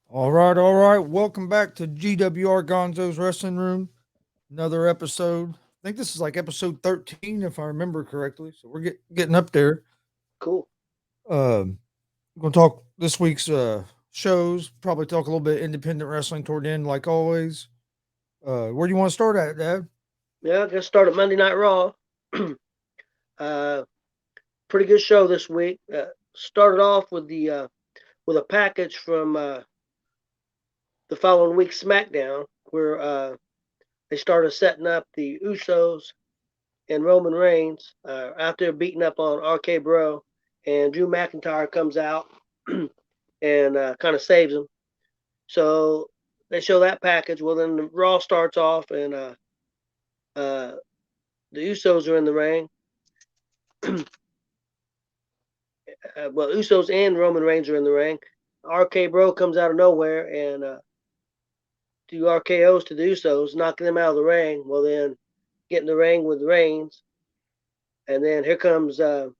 All right, all right. Welcome back to G.W.R. Gonzo's Wrestling Room. Another episode. I think this is like episode 13, if I remember correctly. So we're getting up there. Cool. We're going to talk this week's shows. Probably talk a little bit independent wrestling toward the end, like always. Where do you want to start at, Dad? Yeah, just started Monday Night Raw. uh, Pretty good show this week. Started off with a package from the following week's Smackdown, where they started setting up the Usos and Roman Reigns out there beating up on RK-Bro, and Drew McIntyre comes out and kind of saves them. So they show that package. Well, then the Raw starts off, and uh, the Usos are in the ring. Well, Usos and Roman Reigns are in the ring. RK Bro comes out of nowhere and do RKO's to the Usos, knocking them out of the ring. Well, then get in the ring with Reigns, and then here comes Drew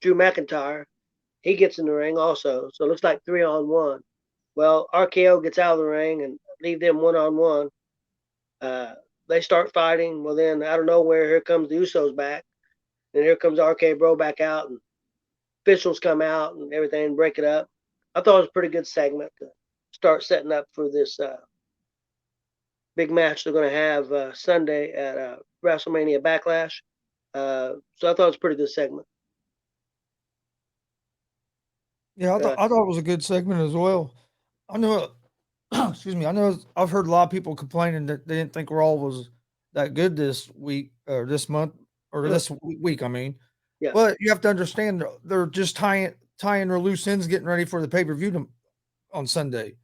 McIntyre. He gets in the ring also, so it looks like 3-on-1. Well, RKO gets out of the ring and leave them 1-on-1. They start fighting. Well, then out of nowhere, here comes the Usos back, and here comes RK Bro back out, and officials come out and everything, break it up. I thought it was a pretty good segment to start setting up for this big match they're going to have Sunday at WrestleMania Backlash. So I thought it was a pretty good segment. Yeah, Uh, I thought it was a good segment as well. I know, excuse me, I know I've heard a lot of people complaining that they didn't think Raw was that good this week or this month or this week, I mean. yeah, But you have to understand they're just tying their loose ends, getting ready for the pay per view on Sunday,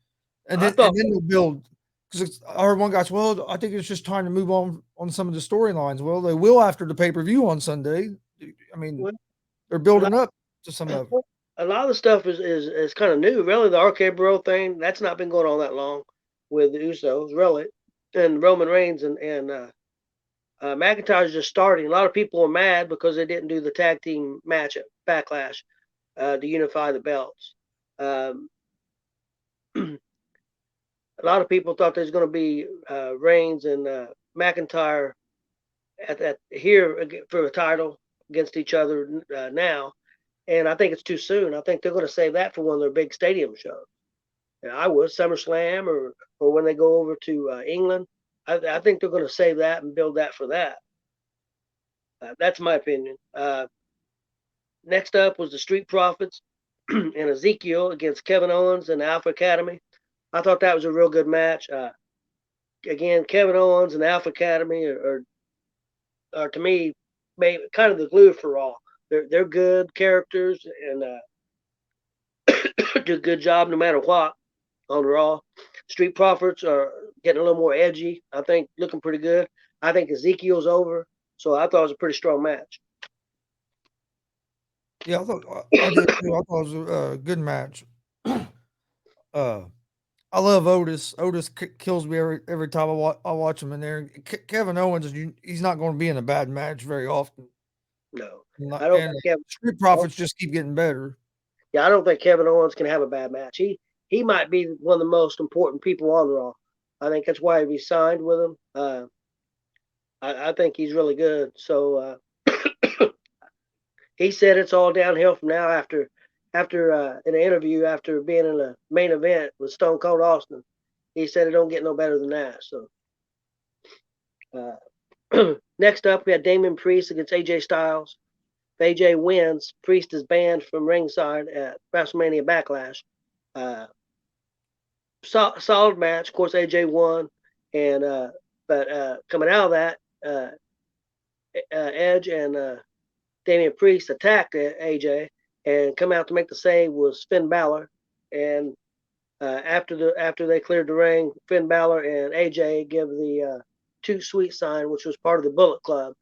and I then thought. they'll build. Because I heard one guy say, "Well, I think it's just time to move on some of the storylines." Well, they will after the pay per view on Sunday. I mean, Well, they're a lot, building up to some of it. a lot of the stuff is kind of new. Really, the RK Bro thing that's not been going on that long with the Usos, really, and Roman Reigns and McIntyre's just starting. A lot of people are mad because they didn't do the tag team match at Backlash to unify the belts. Um, a lot of people thought there's going to be Reigns and McIntyre at here for a title against each other now, and I think it's too soon. I think they're going to save that for one of their big stadium shows. And I was SummerSlam or when they go over to England. I think they're going to save that and build that for that. That's my opinion. Next up was the Street Profits and Ezekiel against Kevin Owens and Alpha Academy. I thought that was a real good match. Again, Kevin Owens and Alpha Academy are to me kind of the glue for all. They're good characters and do a good job no matter what on Raw. Street Profits are getting a little more edgy. I think looking pretty good. I think Ezekiel's over, so I thought it was a pretty strong match. Yeah, I did too. I thought it was a good match. uh, I love Otis. Otis kills me every time I watch him in there. Kevin Owens, he's not going to be in a bad match very often. No, Not, I don't and think Kevin. Street I don't, Profits just keep getting better. yeah, I don't think Kevin Owens can have a bad match. He might be one of the most important people on Raw. I think that's why he signed with him. I think he's really good. So he said it's all downhill from now after in an interview after being in a main event with Stone Cold Austin. He said it don't get no better than that. So next up we had Damon Priest against AJ Styles. If AJ wins, Priest is banned from ringside at WrestleMania Backlash. Uh, Solid match. Of course, AJ won, and but coming out of that, Edge and Damian Priest attacked AJ, and come out to make the save was Finn Balor. And after they cleared the ring, Finn Balor and AJ give the Too Sweet sign, which was part of the Bullet Club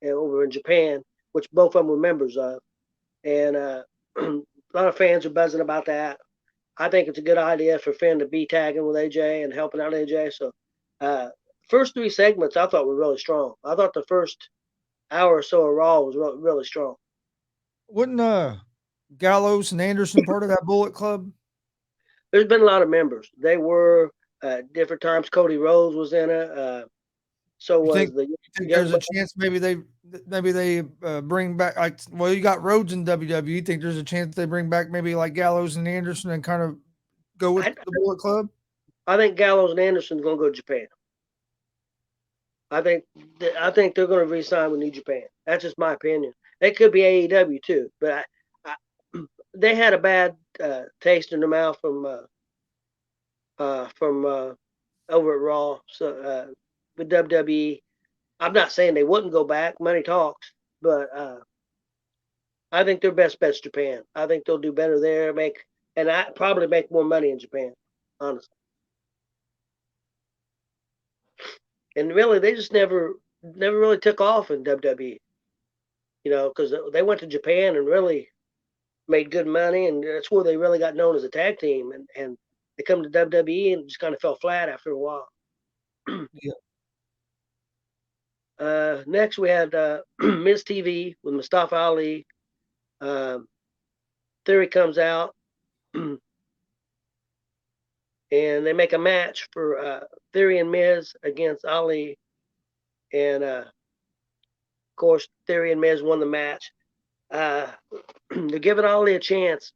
over in Japan, which both of them were members of. And a lot of fans are buzzing about that. I think it's a good idea for Finn to be tagging with AJ and helping out AJ. So, uh, first three segments I thought were really strong. I thought the first hour or so of Raw was really strong. Wasn't Gallows and Anderson part of that Bullet Club? there's been a lot of members. They were different times. Cody Rhodes was in it. So You was think the you think young there's a buck. chance maybe they bring back like well you got Rhodes in WWE. You think there's a chance they bring back maybe like Gallows and Anderson and kind of go with I, the Bullet Club? I think Gallows and Anderson's going to go to Japan. I think they're going to re-sign with New Japan. That's just my opinion. They could be AEW too, but they had a bad taste in their mouth from over at Raw. So with WWE, I'm not saying they wouldn't go back. Money talks, but I think their best bet's Japan. I think they'll do better there. I probably make more money in Japan, honestly. And really, they just never really took off in WWE. Because they went to Japan and really made good money, and that's where they really got known as a tag team. And they come to WWE and just kind of fell flat after a while. Yeah. Next, we had Miz TV with Mustafa Ali. Theory comes out, and they make a match for Theory and Miz against Ali. And of course, Theory and Miz won the match. They're giving Ali a chance.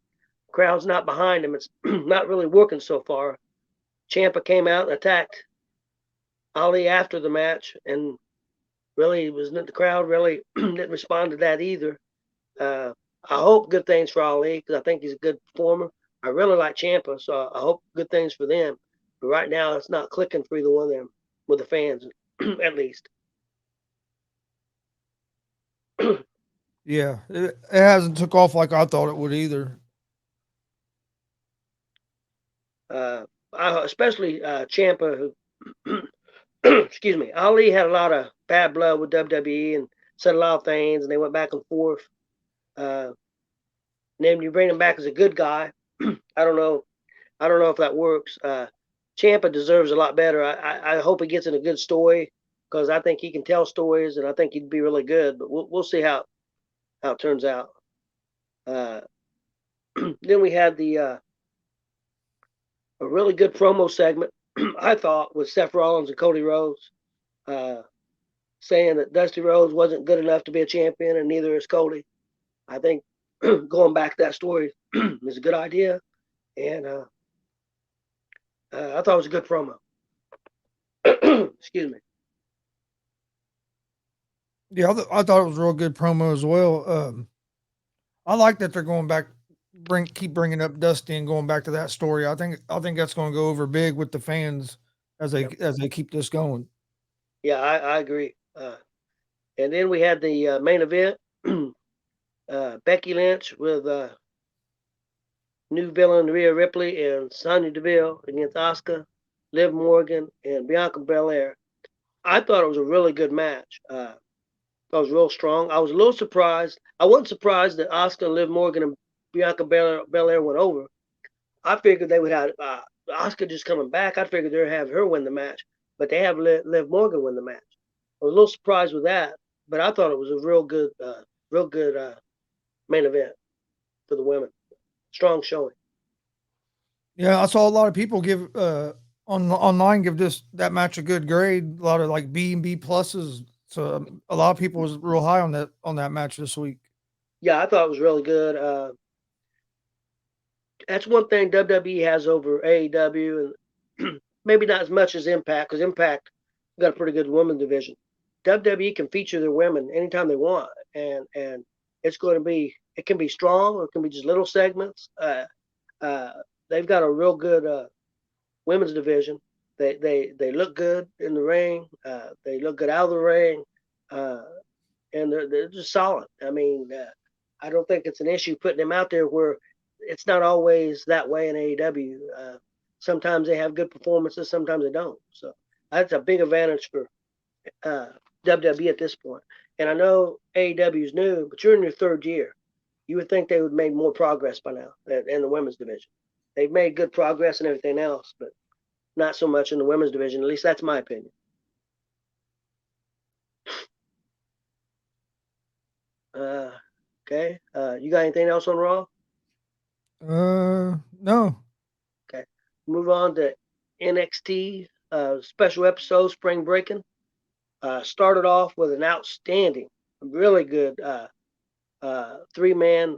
Crowd's not behind him. It's not really working so far. Ciampa came out and attacked Ali after the match, and really the crowd really didn't respond to that either. I hope good things for Ali because I think he's a good performer. I really like Ciampa, so I hope good things for them. But right now, it's not clicking for either one of them with the fans, at least. Yeah, it hasn't took off like I thought it would either. Especially Ciampa, who excuse me, Ali had a lot of bad blood with WWE and said a lot of things, and they went back and forth. Uh, and then you bring him back as a good guy. I don't know. I don't know if that works. Ciampa deserves a lot better. I hope he gets in a good story because I think he can tell stories, and I think he'd be really good. But we'll see how it turns out. Uh, then we had a really good promo segment. I thought with Seth Rollins and Cody Rhodes. Saying that Dusty Rhodes wasn't good enough to be a champion, and neither is Cody. I think going back to that story is a good idea, and I thought it was a good promo. Excuse me. Yeah, I thought it was a real good promo as well. I like that they're going back, keep bringing up Dusty and going back to that story. I think that's going to go over big with the fans Yep. as they keep this going. Yeah, I agree. And then we had the main event: Becky Lynch with new villain Rhea Ripley and Sonya Deville against Asuka, Liv Morgan, and Bianca Belair. I thought it was a really good match. I was real strong. I was a little surprised. I wasn't surprised that Asuka and Liv Morgan and Bianca Belair went over. I figured they would have Asuka just coming back. I figured they'd have her win the match, but they have Liv Morgan win the match. I was a little surprised with that, but I thought it was a real good main event for the women. Strong showing. Yeah, I saw a lot of people give online give that match a good grade. A lot of like B and B pluses. So a lot of people was real high on that match this week. Yeah, I thought it was really good. That's one thing WWE has over AEW, and maybe not as much as Impact, because Impact got a pretty good women's division. WWE can feature their women anytime they want, and it's going to be it can be strong or it can be just little segments. Uh, they've got a real good women's division. They look good in the ring. They look good out of the ring, uh, and they're just solid. I mean, I don't think it's an issue putting them out there where it's not always that way in AEW. Sometimes they have good performances, sometimes they don't. So that's a big advantage for uh, WWE at this point. And I know AEW is new, but you're in your third year. You would think they would have made more progress by now in the women's division. They've made good progress and everything else, but not so much in the women's division. At least that's my opinion. Uh, okay. You got anything else on Raw? No. Okay. Move on to NXT special episode Spring Breaking. Started off with an outstanding, really good 3-man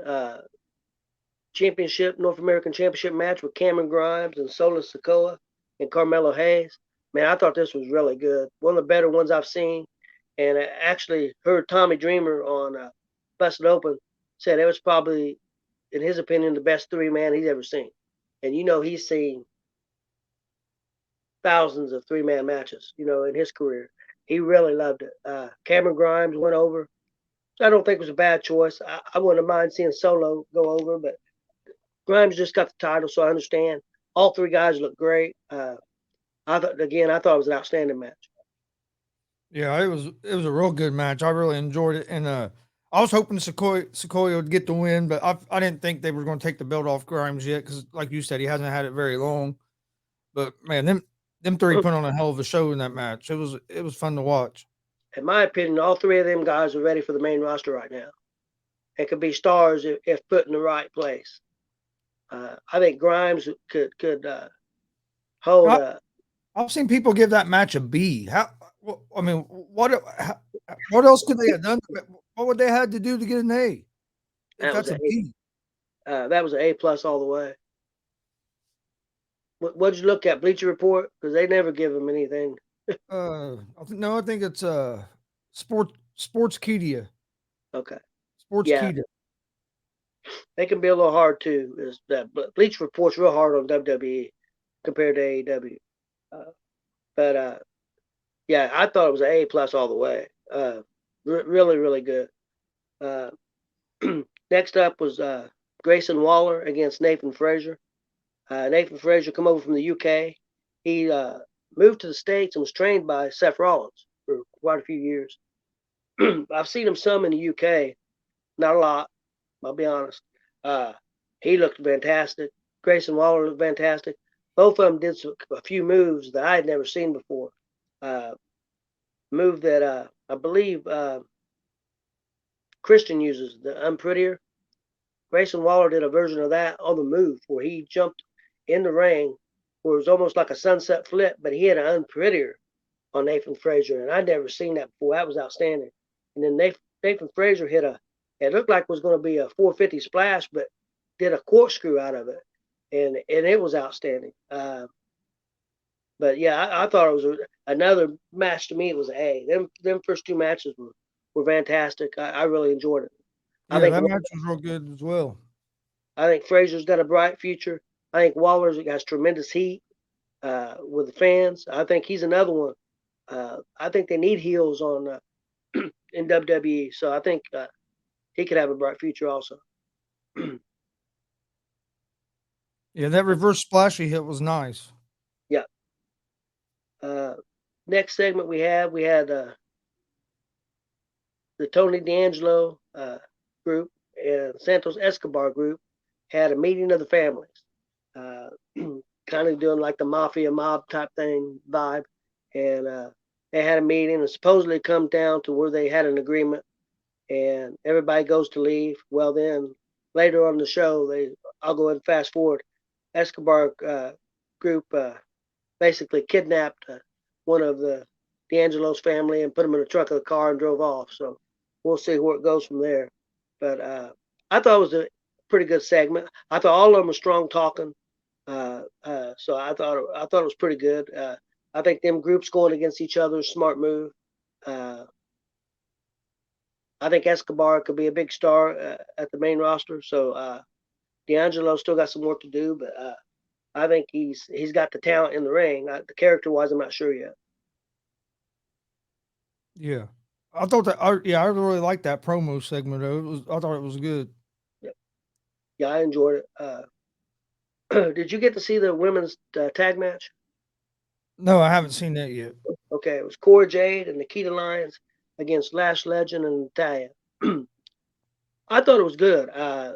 North American Championship match with Cameron Grimes and Solo Sikoa and Carmelo Hayes. Man, I thought this was really good. One of the better ones I've seen. And I actually heard Tommy Dreamer on Busted Open said it was probably, in his opinion, the best 3-man he's ever seen. And he's seen thousands of 3-man matches, in his career. He really loved it. Cameron Grimes went over. I don't think it was a bad choice. I wouldn't mind seeing Solo go over, but Grimes just got the title, so I understand. All 3 guys look great. I thought it was an outstanding match. Yeah, it was a real good match. I really enjoyed it, and I was hoping Sequoia would get the win, but I didn't think they were going to take the belt off Grimes yet because, like you said, he hasn't had it very long. But man, them 3 put on a hell of a show in that match. It was fun to watch. In my opinion, all 3 of them guys are ready for the main roster right now. It could be stars if put in the right place. I think Grimes could hold. I've seen people give that match a B. I mean, what else could they have done? What would they have to do to get an A? If that's a B. That was an A+ all the way. What'd you look at? Bleacher Report? Because they never give him anything. I think it's Sportskeeda. Okay. Sportskeeda. They can be a little hard too. Is that Bleacher Report's real hard on WWE compared to AEW. Yeah, I thought it was an A+ all the way. Really, really good. Next up was Grayson Waller against Nathan Frazier. Nathan Frazier come over from the UK. He moved to the States and was trained by Seth Rollins for quite a few years. I've seen him some in the UK, not a lot, I'll be honest. He looked fantastic. Grayson Waller looked fantastic. Both of them did a few moves that I had never seen before. Move that I believe Christian uses, the Unprettier. Grayson Waller did a version of that on the move where he jumped in the ring where it was almost like a sunset flip, but he had an Unprettier on Nathan Frazier, and I'd never seen that before. That was outstanding. And then Nathan Frazier hit it looked like it was going to be a 450 splash, but did a corkscrew out of it, and it was outstanding. But yeah, I thought it was another match. To me, it was an A. Them first 2 matches were fantastic. I really enjoyed it. Yeah, that match was real good as well. I think Frazier's got a bright future. I think Waller's has tremendous heat with the fans. I think he's another one. I think they need heels on in WWE, so I think he could have a bright future also. Yeah, that reverse splash he hit was nice. Yeah. Next segment we had the Tony D'Angelo group and Santos Escobar group had a meeting of the families, kind of doing like the mafia mob type thing vibe, and they had a meeting and supposedly come down to where they had an agreement, and everybody goes to leave. Well, then later on the show, I'll go ahead and fast forward. Escobar group basically kidnapped one of the D'Angelo's family and put him in the trunk of the car and drove off. So we'll see where it goes from there. But I thought it was a pretty good segment. I thought all of them were strong talking. So I thought it was pretty good. I think them groups going against each other is a smart move. I think Escobar could be a big star at the main roster. So D'Angelo still got some work to do, but I think he's got the talent in the ring. The character-wise, I'm not sure yet. Yeah, I thought that. I really liked that promo segment. I thought it was good. Yeah, I enjoyed it. Did you get to see the women's tag match? No, I haven't seen that yet. Okay, it was Cora Jade and Nikita Lyons against Lash Legend and Natalya. I thought it was good. Of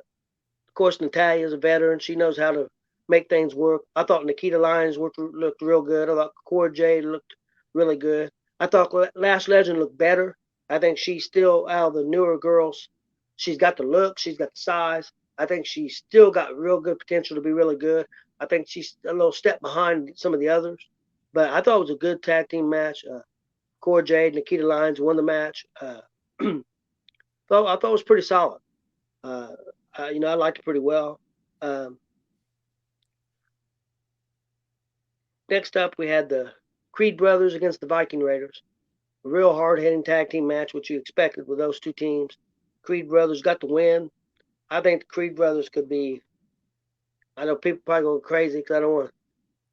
course, Natalya is a veteran. She knows how to make things work. I thought Nikita Lyons looked real good. I thought Cora Jade looked really good. I thought Lash Legend looked better. I think she's still out of the newer girls. She's got the look. She's got the size. I think she's still got real good potential to be really good. I think she's a little step behind some of the others. But I thought it was a good tag team match. Cora Jade, Nikita Lyons won the match. I thought it was pretty solid. I liked it pretty well. Um, Next up, we had the Creed brothers against the Viking Raiders. A real hard-hitting tag team match, which you expected with those two teams. Creed brothers got the win. I think the Creed brothers could be. I know people probably going crazy because I don't want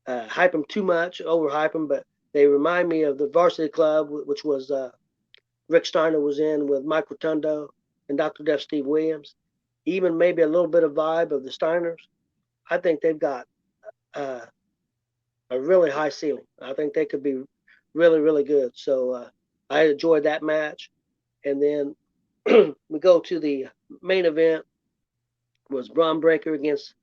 to hype them too much, overhype them, but they remind me of the Varsity Club, which was Rick Steiner was in with Mike Rotundo and Dr. Death Steve Williams. Even maybe a little bit of vibe of the Steiners. I think they've got uh, a really high ceiling. I think they could be really, really good. So I enjoyed that match. And then we go to the main event was Braun Breaker against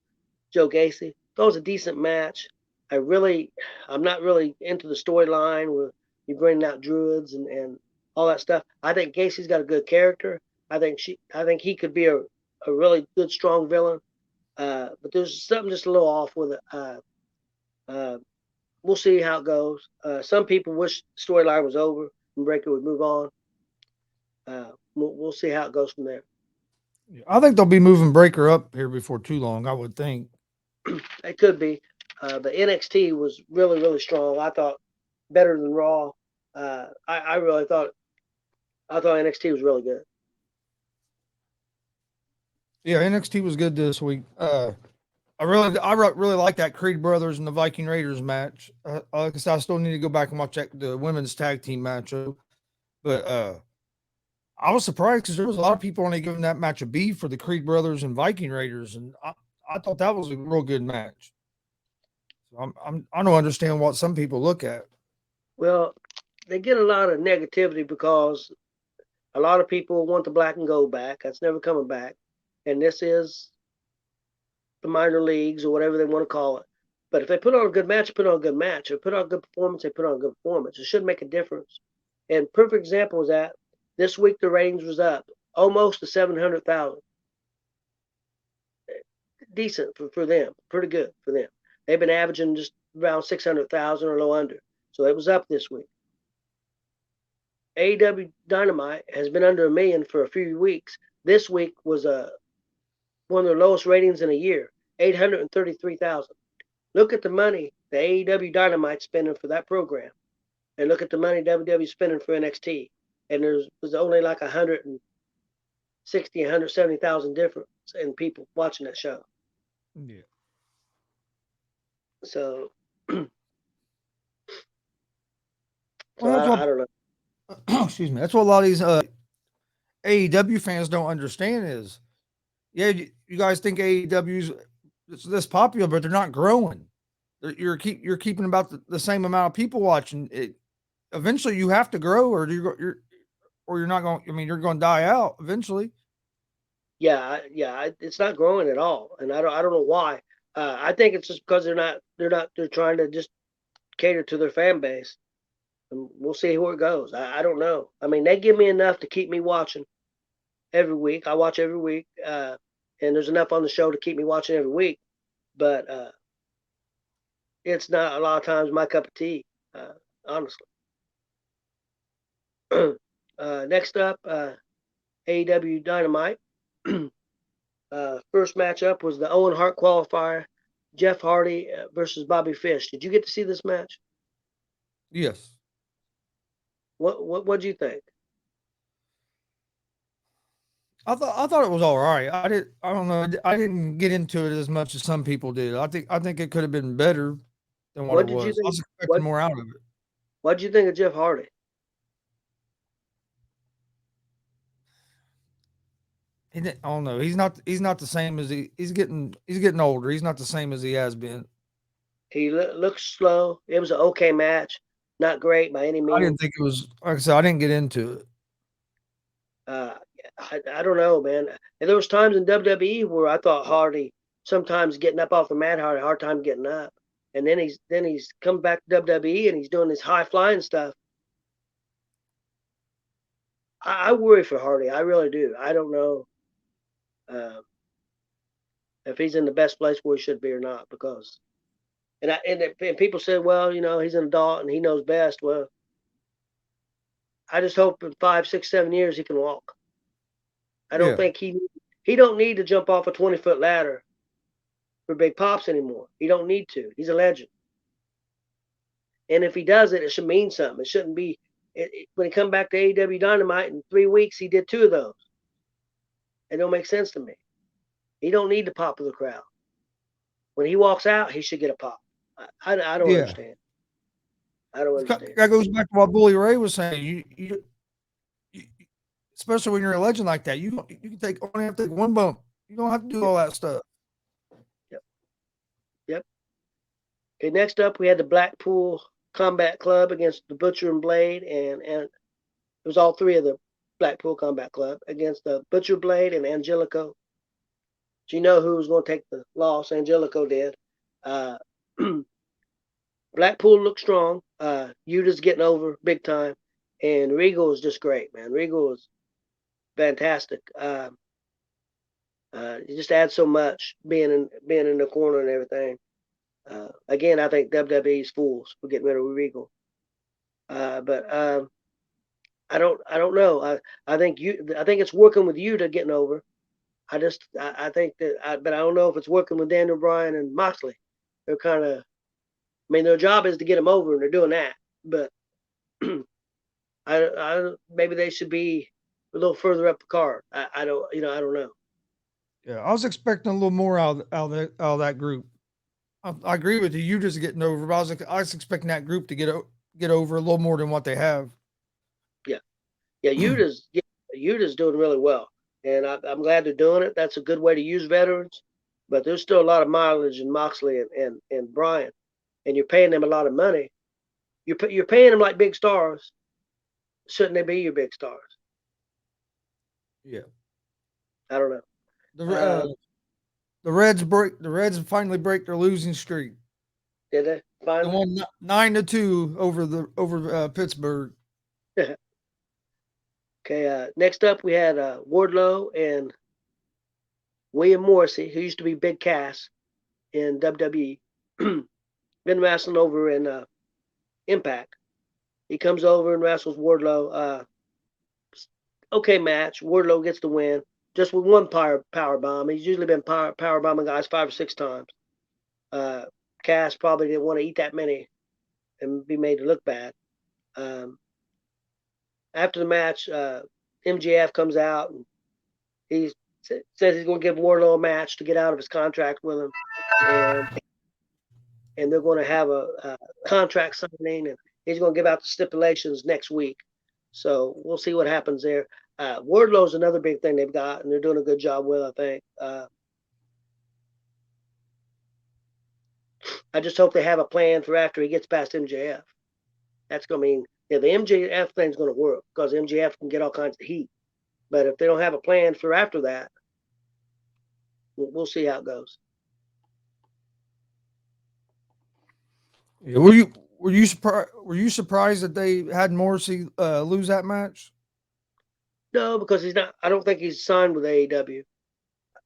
Joe Gacy. That was a decent match. I'm not really into the storyline where you bring out druids and all that stuff. I think Gacy's got a good character. I think he could be a really good, strong villain. But there's something just a little off with it. We'll see how it goes. Some people wish the storyline was over and Breaker would move on. We'll see how it goes from there. I think they'll be moving Breaker up here before too long. I would think. It could be, but NXT was really, really strong. I thought better than Raw. I really thought NXT was really good. Yeah, NXT was good this week. I really like that Creed brothers and the Viking Raiders match. Like I said, I still need to go back and watch the women's tag team match. But I was surprised because there was a lot of people only giving that match a B for the Creed brothers and Viking Raiders, and I thought that was a real good match. So I don't understand what some people look at. Well, they get a lot of negativity because a lot of people want the black and gold back. That's never coming back, and this is the minor leagues or whatever they want to call it. But if they put on a good match, they put on a good match. If they put on a good performance, they put on a good performance. It should make a difference. And perfect example is that this week the ratings was up almost to 700,000. Decent for them, pretty good for them. They've been averaging just around 600,000 or low under, so it was up this week. AEW Dynamite has been under a million for a few weeks. This week was one of their lowest ratings in a year, 833,000. Look at the money the AEW Dynamite spending for that program, and look at the money WWE spending for NXT, and there's only like 160, 170,000 difference in people watching that show. Yeah. So, so Well, I don't know. excuse me. That's what a lot of these AEW fans don't understand is, yeah, you guys think AEW's this popular, but they're not growing. You're keeping about the same amount of people watching it. Eventually, you have to grow, or you're not going. I mean, you're going to die out eventually. Yeah, it's not growing at all, and I don't know why. I think it's just because they're trying to just cater to their fan base, and we'll see where it goes. I don't know. I mean, they give me enough to keep me watching every week. I watch every week, and there's enough on the show to keep me watching every week. But it's not a lot of times my cup of tea, honestly. Next up, AEW Dynamite. First matchup was the Owen Hart qualifier, Jeff Hardy versus Bobby Fish. Did you get to see this match? Yes. What'd you think? I thought it was all right. I don't know. I didn't get into it as much as some people did. I think it could have been better than what What it did you was. I think? was expecting What more out of it. What'd you think of Jeff Hardy? I don't know. He's not the same as he's getting older. He's not the same as he has been. He looks slow. It was an okay match, not great by any I didn't means. think it was like I said. I didn't get into it. Uh, I don't know, man. And there was times in WWE where I thought Hardy sometimes getting up off the mat had a hard time getting up, and then he's come back to WWE and he's doing this high flying stuff. I worry for Hardy. I really do. I don't know uh, if he's in the best place where he should be or not because And people said, well, he's an adult and he knows best. Well, I just hope in 5, 6, 7 years he can walk. I don't Yeah. think he don't need to jump off a 20-foot ladder for Big Pops anymore. He don't need to. He's a legend. And if he does it, it should mean something. It shouldn't be. When he come back to AEW Dynamite in 3 weeks, he did 2 of those. It don't make sense to me. He don't need the pop of the crowd. When he walks out, he should get a pop. I don't Yeah. understand. I don't understand. That goes back to what Bully Ray was saying. You especially when you're a legend like that, you can only have to take one bump. You don't have to do all that stuff. Yep. Yep. Okay, next up we had the Blackpool Combat Club against the Butcher and Blade, and it was all 3 of the Blackpool Combat Club against the Butcher, Blade, and Angelico. Do you know who was going to take the loss? Angelico did. Blackpool looked strong. Utah's getting over big time, and Regal is just great, man. Regal is fantastic. He just adds so much being in the corner and everything. Again, I think WWE's fools for getting rid of Regal. But I don't know. I think it's working with Utah getting over. I think that, but I don't know if it's working with Daniel Bryan and Moxley. They're kind of, their job is to get them over, and they're doing that. But maybe they should be a little further up the card. I don't know. Yeah, I was expecting a little more out of that group. I agree with you. You just getting over, but I was expecting that group to get over a little more than what they have. Yeah. Utah's doing really well, and I'm glad they're doing it. That's a good way to use veterans, but there's still a lot of mileage in Moxley and Bryan, and you're paying them a lot of money. You're paying them like big stars. Shouldn't they be your big stars? Yeah, I don't know. The Reds finally break their losing streak. Did they They finally? won 9-2 over Pittsburgh. Okay. Next up, we had Wardlow and William Morrissey, who used to be Big Cass in WWE. Been wrestling over in Impact. He comes over and wrestles Wardlow. Okay match. Wardlow gets the win just with one power bomb. He's usually been power bombing guys 5 or 6 times. Cass probably didn't want to eat that many and be made to look bad. After the match, MJF comes out and he says he's going to give Wardlow a match to get out of his contract with him, and they're going to have a contract signing, and he's going to give out the stipulations next week. So we'll see what happens there. Wardlow's another big thing they've got, and they're doing a good job with, I think. I just hope they have a plan for after he gets past MJF. That's going to mean, the MJF thing's going to work because MJF can get all kinds of heat. But if they don't have a plan for after that, we'll see how it goes. Yeah, were you surprised that they had Morrissey lose that match? No, because he's not. I don't think he's signed with AEW.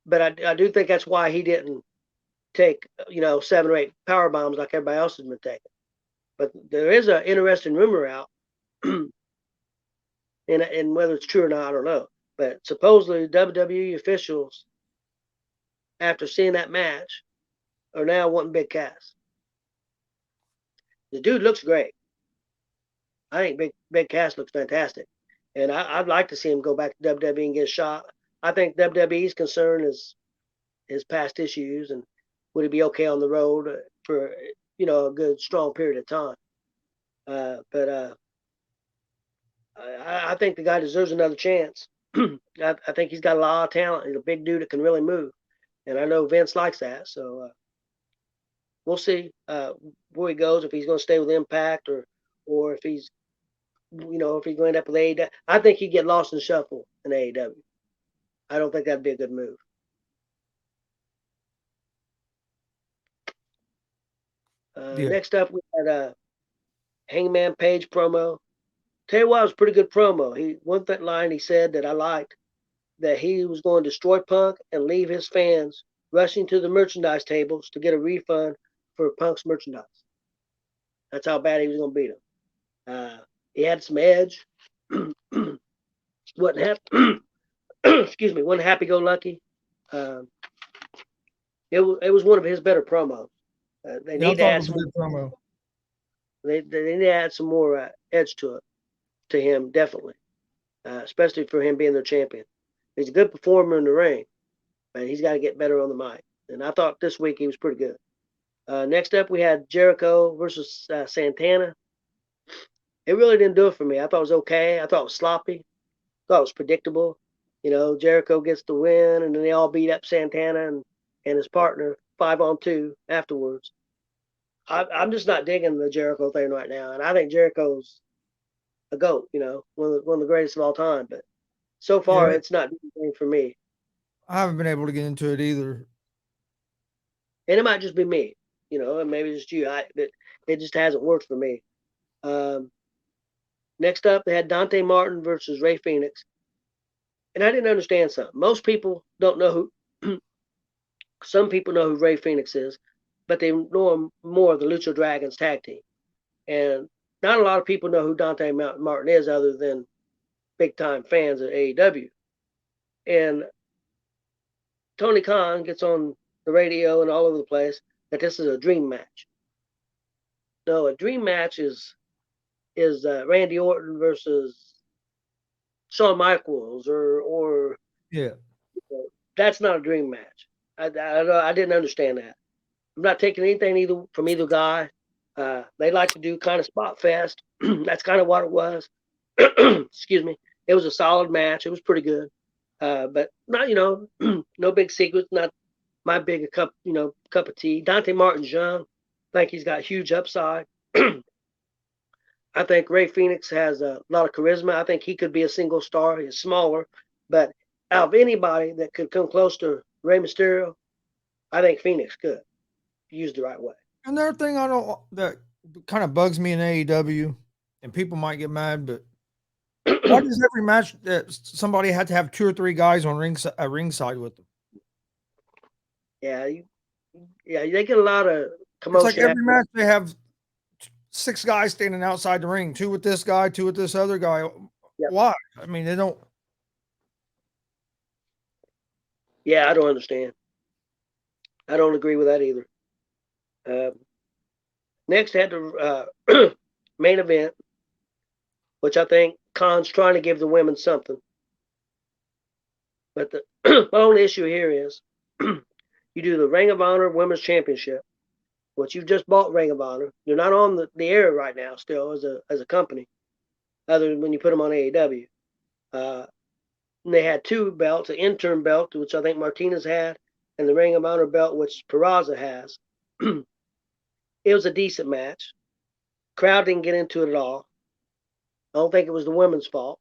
But I do think that's why he didn't take 7 or 8 power bombs like everybody else has been taking. But there is an interesting rumor out, and whether it's true or not, I don't know. But supposedly WWE officials, after seeing that match, are now wanting Big Cass. The dude looks great. I think Big Cass looks fantastic, and I'd like to see him go back to WWE and get a shot. I think WWE's concern is his past issues and would he be okay on the road for a good strong period of time. But I think the guy deserves another chance. I think he's got a lot of talent. He's a big dude that can really move, and I know Vince likes that. So we'll see where he goes, if he's going to stay with Impact or if he's if he's going to end up with AEW. I think he'd get lost in the shuffle in AEW. I don't think that'd be a good move. Next up, we had a Hangman Page promo. Tell you what, it was a pretty good promo. One line he said that I liked, that he was going to destroy Punk and leave his fans rushing to the merchandise tables to get a refund for Punk's merchandise. That's how bad he was going to beat him. He had some edge. wasn't happy. Excuse me. Wasn't happy-go-lucky. It was one of his better promos. They Yeah, I need to thought it add was a some. good promo. They need to add some more edge to him, definitely, especially for him being their champion. He's a good performer in the ring, but he's got to get better on the mic. And I thought this week he was pretty good. Next up, we had Jericho versus Santana. It really didn't do it for me. I thought it was okay. I thought it was sloppy. I thought it was predictable. Jericho gets the win, and then they all beat up Santana and his partner 5-on-2 afterwards. I'm just not digging the Jericho thing right now, and I think Jericho's a GOAT. One of the greatest of all time. But so far, Yeah, it's not doing anything for me. I haven't been able to get into it either. And it might just be me, and maybe it's just you. But it just hasn't worked for me. Next up, they had Dante Martin versus Ray Phoenix, and I didn't understand something. Most people don't know who. Some people know who Ray Phoenix is, but they know him more of the Lucha Dragons tag team. And not a lot of people know who Dante Martin is other than big time fans of AEW. And Tony Khan gets on the radio and all over the place that this is a dream match. No, a dream match is Randy Orton versus Shawn Michaels or Yeah. that's not a dream match. I didn't understand that. I'm not taking anything from either guy. They like to do kind of spot fest. That's kind of what it was. Excuse me. It was a solid match. It was pretty good, but not no big secrets. Not my big cup of tea. Dante Martin's young. I think he's got huge upside. I think Ray Phoenix has a lot of charisma. I think he could be a single star. He's smaller, but out of anybody that could come close to Rey Mysterio, I think Phoenix could, used the right way. Another thing that kind of bugs me in AEW, and people might get mad, but why does every match that somebody had to have 2 or 3 guys on ringside with them? Yeah, they get a lot of It's like commotion. every match they have 6 guys standing outside the ring, 2 with this guy, 2 with this other guy. Yep. Why? I mean, they don't. Yeah, I don't understand. I don't agree with that either. Next, had the main event, which I think Khan's trying to give the women something. But the only issue here is you do the Ring of Honor Women's Championship, which you've just bought Ring of Honor. They're not on the air right now still as a company, other than when you put them on AEW. And they had 2 belts, an interim belt, which I think Martinez had, and the Ring of Honor belt, which Peraza has. It was a decent match. Crowd didn't get into it at all. I don't think it was the women's fault.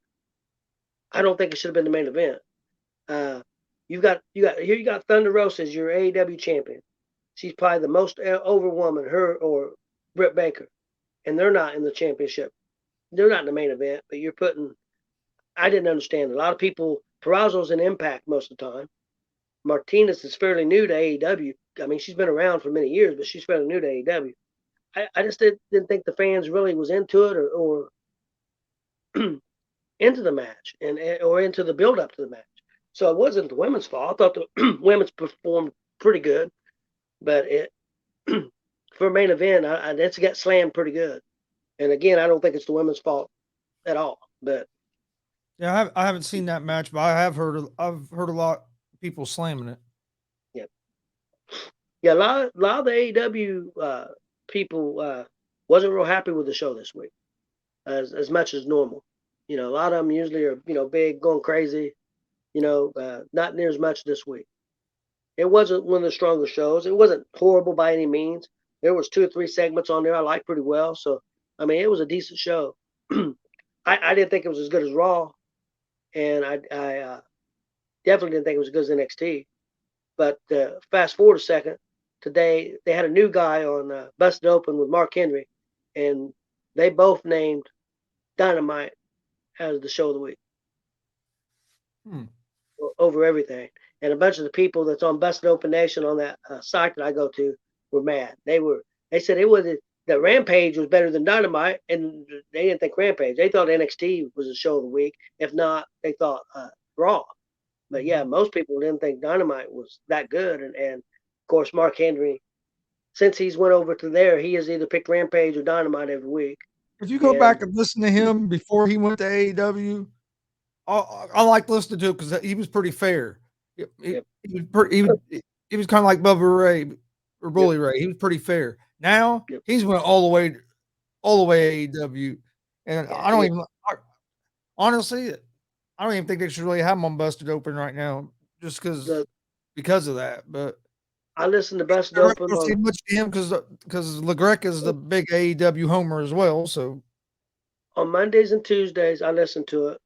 I don't think it should have been the main event. You got Thunder Rosa as your AEW champion. She's probably the most over woman, her or Britt Baker, and they're not in the championship. They're not in the main event, but you're putting. I didn't understand. A lot of people. Peraza's in Impact most of the time. Martinez is fairly new to AEW. I mean, she's been around for many years, but she's fairly new to AEW. I just didn't think the fans really was into it or into the match or into the build up to the match. So it wasn't the women's fault. I thought the women's performed pretty good, but for a main event, it's got slammed pretty good. And again, I don't think it's the women's fault at all. But Yeah, I haven't seen that match, but I've heard a lot of people slamming it. yeah, a lot of the AEW people wasn't real happy with the show this week, as much as normal. A lot of them usually are big, going crazy. Not near as much this week. It wasn't one of the strongest shows. It wasn't horrible by any means. There was 2 or 3 segments on there I liked pretty well. So I mean, it was a decent show. I didn't think it was as good as Raw, and I definitely didn't think it was as good as NXT. But fast forward a second, today they had a new guy on Busted Open with Mark Henry, and they both named Dynamite as the show of the week over everything. And a bunch of the people that's on Busted Open Nation on that site that I go to were mad. They were They said it was that Rampage was better than Dynamite, and they didn't think Rampage. They thought NXT was the show of the week. If not, they thought Raw. But yeah, most people didn't think Dynamite was that good, and of course Mark Henry, since he's went over to there, he has either picked Rampage or Dynamite every week. If you go back and listen to him before he went to AEW, I like listening to it because he was pretty fair. Yep. He was kind of like Bubba Ray or Bully Yep. Ray. He was pretty fair. Now Yep. he's went all the way AEW, and Yeah, I don't even honestly, I don't even think they should really have him on Busted Open right now, just because of that. But I listened to Busted I Open don't see on much to him because LeGrec is the big AEW homer as well. So Mondays and Tuesdays. I listened to it,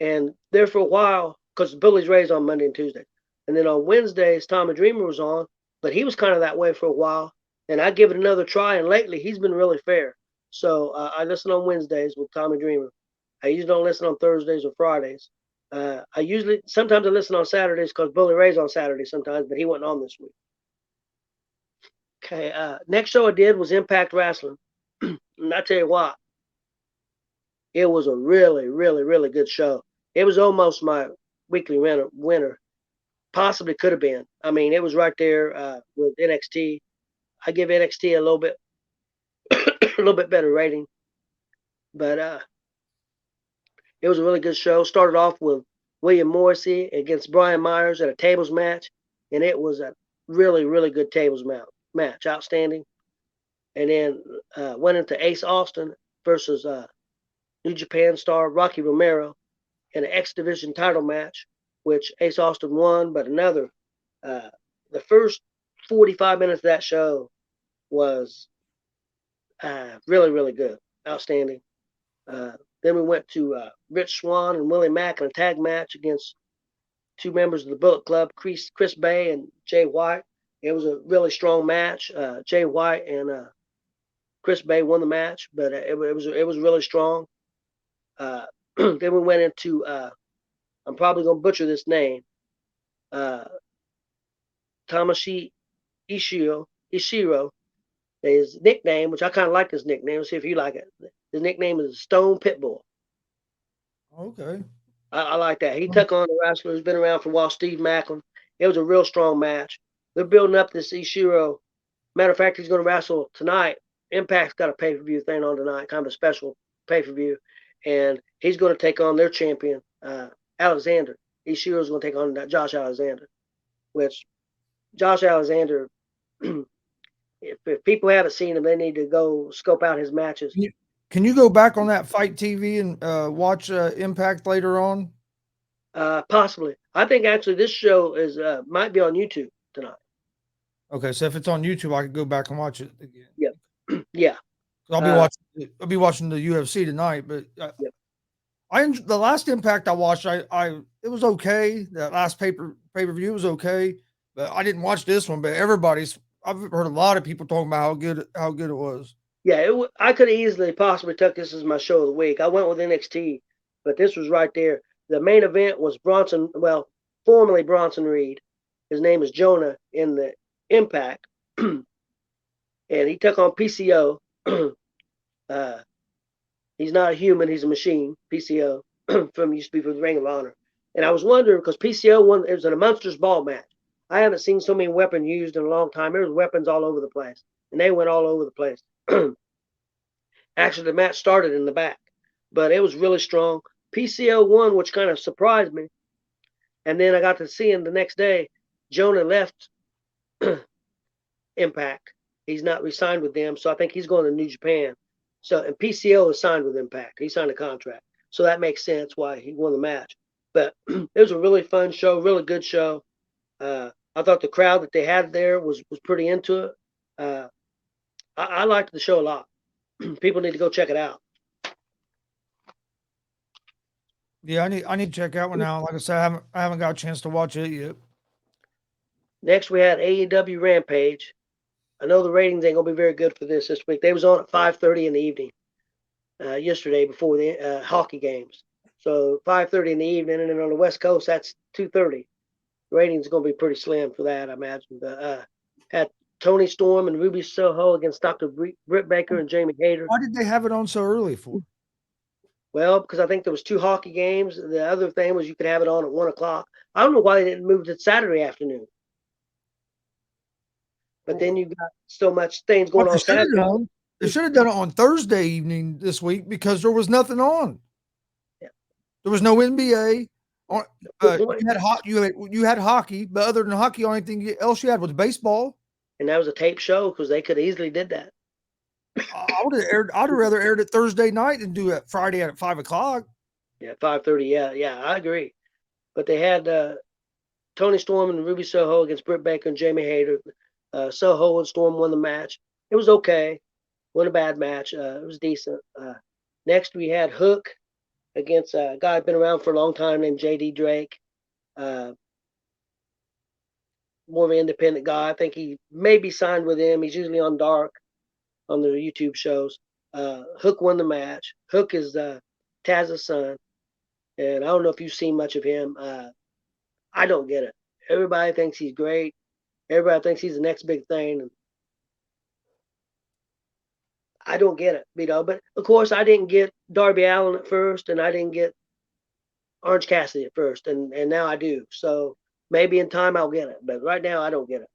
and there for a while because Billy's Ray's on Monday and Tuesday, and then on Wednesdays Tommy Dreamer was on, but he was kind of that way for a while, and I give it another try, and lately he's been really fair. So I listen on Wednesdays with Tommy Dreamer. I usually don't listen on Thursdays or Fridays. Sometimes I listen on Saturdays because Billy Ray's on Saturday sometimes, but he wasn't on this week. Okay, next show I did was Impact Wrestling, and I tell you what, it was a really, really, really good show. It was almost my weekly winner. Possibly could have been. I mean, it was right there with NXT. I give NXT a little bit, a little bit better rating, but it was a really good show. Started off with William Morrissey against Brian Myers at a tables match, and it was a really, really good tables match, outstanding. And then went into Ace Austin versus New Japan star Rocky Romero in an X Division title match, which Ace Austin won. But the first 45 minutes of that show was really, really good, outstanding. Then we went to Rich Swann and Willie Mack in a tag match against two members of the Bullet Club, Chris Bay and Jay White. It was a really strong match. Jay White and Chris Bay won the match, but it was really strong. Then we went into I'm probably gonna butcher this name, Tamashi Ishiro. His nickname, which I kind of like his nickname. Let's see if you like it. His nickname is Stone Pitbull. okay, I like that. He took on a wrestler who's been around for a while, Steve Macklin. It was a real strong match. They're building up this Ishiro. Matter of fact, he's going to wrestle tonight. Impact's got a pay-per-view thing on tonight, kind of a special pay-per-view. And he's going to take on their champion, Alexander. Ishiro's going to take on Josh Alexander, which Josh Alexander, if people haven't seen him, they need to go scope out his matches. Can you go back on that Fight TV and watch Impact later on? Possibly. I think actually this show is might be on YouTube tonight. Okay, so if it's on YouTube, I could go back and watch it again. Yep. Yeah. I'll be watching the UFC tonight, but yep. The last Impact I watched, it was okay. That last pay-per-view was okay, but I didn't watch this one. But I've heard a lot of people talking about how good it was. Yeah, I could have easily possibly took this as my show of the week. I went with NXT, but this was right there. The main event was formerly Bronson Reed. His name is Jonah in the Impact, and he took on PCO. He's not a human; he's a machine. PCO used to be for the Ring of Honor, and I was wondering because PCO won. It was in a Monsters Ball match. I haven't seen so many weapons used in a long time. There was weapons all over the place, and they went all over the place. Actually, the match started in the back, but it was really strong. PCO won, which kind of surprised me. And then I got to see him the next day. Jonah left Impact. He's not re-signed with them, so I think he's going to New Japan. So, and PCO is signed with Impact. He signed a contract, so that makes sense why he won the match. But it was a really fun show, really good show. I thought the crowd that they had there was pretty into it. I liked the show a lot. People need to go check it out. Yeah, I need to check out one now. Like I said, I haven't got a chance to watch it yet. Next, we had AEW Rampage. I know the ratings ain't gonna be very good for this week. They was on at 5:30 in the evening yesterday before the hockey games. So 5:30 in the evening, and then on the West Coast that's 2:30. Ratings are gonna be pretty slim for that, I imagine. But had Tony Storm and Ruby Soho against Dr. Britt Baker and Jamie Hayter. Why did they have it on so early for? Well, because I think there was 2 hockey games. The other thing was you could have it on at 1 o'clock. I don't know why they didn't move it to Saturday afternoon. But then you got so much things going on Saturday. They should have done it on Thursday evening this week because there was nothing on. Yeah. There was no NBA. You had hockey, but other than hockey, only thing else you had was baseball. And that was a tape show because they could easily did that. I'd have rather aired it Thursday night than do it Friday at 5 o'clock. Yeah, 5:30. Yeah, I agree. But they had Tony Storm and Ruby Soho against Britt Baker and Jamie Hayter. Soho and Storm won the match. It was okay. Wasn't a bad match. It was decent. Next, we had Hook against a guy who'd been around for a long time named J.D. Drake. More of an independent guy. I think he may be signed with him. He's usually on Dark on their YouTube shows. Hook won the match. Hook is Taz's son. And I don't know if you've seen much of him. I don't get it. Everybody thinks he's great. Everybody thinks he's the next big thing. And I don't get it, But of course, I didn't get Darby Allin at first, and I didn't get Orange Cassidy at first, and now I do. So maybe in time I'll get it, but right now I don't get it.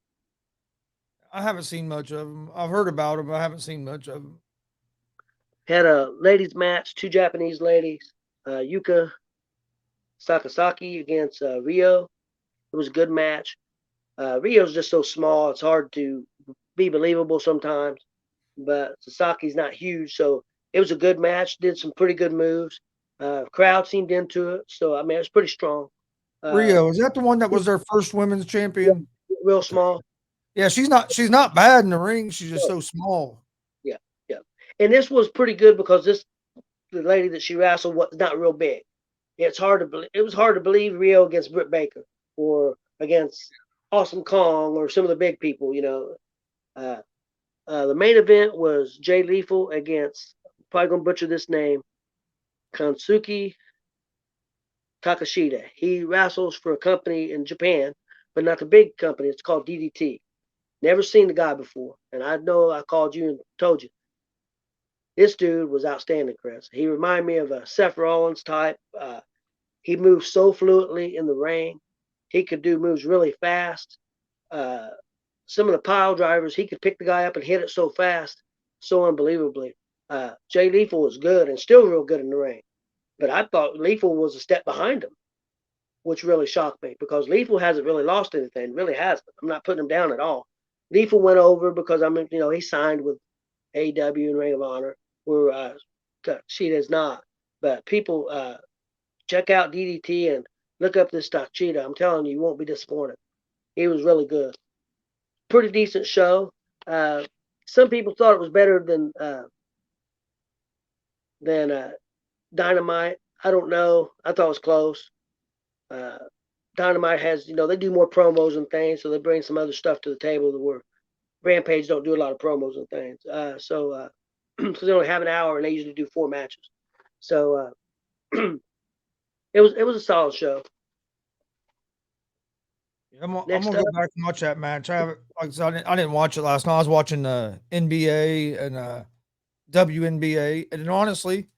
I haven't seen much of them. I've heard about them, but I haven't seen much of them. Had a ladies match, 2 Japanese ladies, Yuka Sakazaki against Rio. It was a good match. Rio's just so small; it's hard to be believable sometimes. But Sasaki's not huge, so it was a good match. Did some pretty good moves. Crowd seemed into it, so I mean it was pretty strong. Rio, is that the one that was their first women's champion? Real small. Yeah, she's not bad in the ring. She's just so small. Yeah. And this was pretty good because the lady that she wrestled was not real big. It was hard to believe Rio against Britt Baker or against Awesome Kong or some of the big people, The main event was Jay Lethal against, probably gonna butcher this name, Kansuki Takashita. He wrestles for a company in Japan, but not the big company. It's called DDT. Never seen the guy before, and I know I called you and told you. This dude was outstanding, Chris. He reminded me of a Seth Rollins type. He moved so fluently in the ring. He could do moves really fast. Some of the pile drivers, he could pick the guy up and hit it so fast, so unbelievably. Jay Lethal was good and still real good in the ring. But I thought Lethal was a step behind him, which really shocked me because Lethal hasn't really lost anything, really hasn't. I'm not putting him down at all. Lethal went over because he signed with AEW and Ring of Honor, where she does not. But people check out DDT and look up this Takashita. I'm telling you, you won't be disappointed. He was really good. Pretty decent show. Some people thought it was better than Dynamite. I don't know. I thought it was close. Dynamite has, they do more promos and things, so they bring some other stuff to the table where Rampage don't do a lot of promos and things. So they only have an hour and they usually do 4 matches. So it was a solid show. I'm gonna go back and watch that match. I didn't watch it last night. I was watching NBA and WNBA, and then honestly,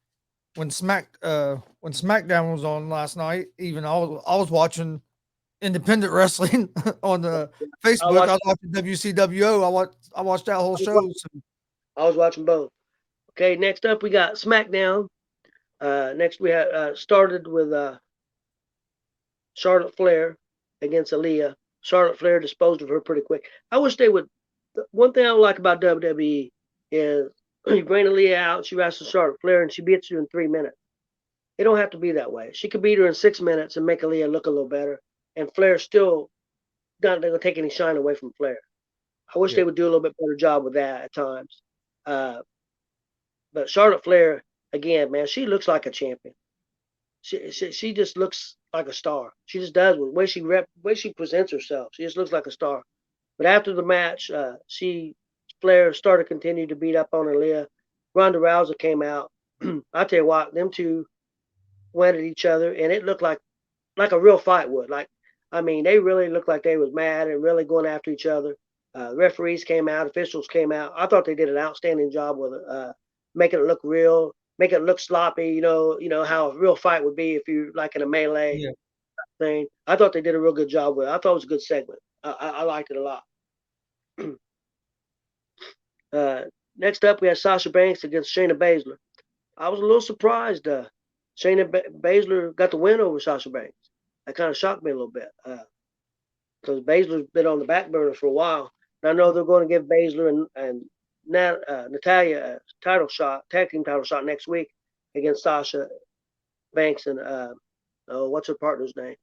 when SmackDown was on last night, even I was watching independent wrestling on the Facebook. I was watching WCWO. I watched that whole show. I was watching both. Okay, next up we got SmackDown. Next we had started with Charlotte Flair against Aaliyah. Charlotte Flair disposed of her pretty quick. I wish they would. One thing I don't like about WWE is you bring Aaliyah out, she wrestles Charlotte Flair, and she beats you in 3 minutes. It don't have to be that way. She could beat her in 6 minutes and make Aaliyah look a little better. And Flair still not going to take any shine away from Flair. I wish they would do a little bit better job with that at times. But Charlotte Flair, again, man, she looks like a champion. She just looks like a star. She just does with the way she presents herself. She just looks like a star. But after the match, Flair started to continue to beat up on Aaliyah. Ronda Rousey came out. I tell you what, them two went at each other, and it looked like a real fight would. They really looked like they was mad and really going after each other. Referees came out, officials came out. I thought they did an outstanding job with it, making it look real, making it look sloppy. You know how a real fight would be if you like in a melee thing. I thought they did a real good job with it. I thought it was a good segment. I liked it a lot. Next up, we had Sasha Banks against Shayna Baszler. I was a little surprised. Shayna Baszler got the win over Sasha Banks. That kind of shocked me a little bit because Baszler's been on the back burner for a while. And I know they're going to give Baszler and Natalya a tag team title shot next week against Sasha Banks and what's her partner's name?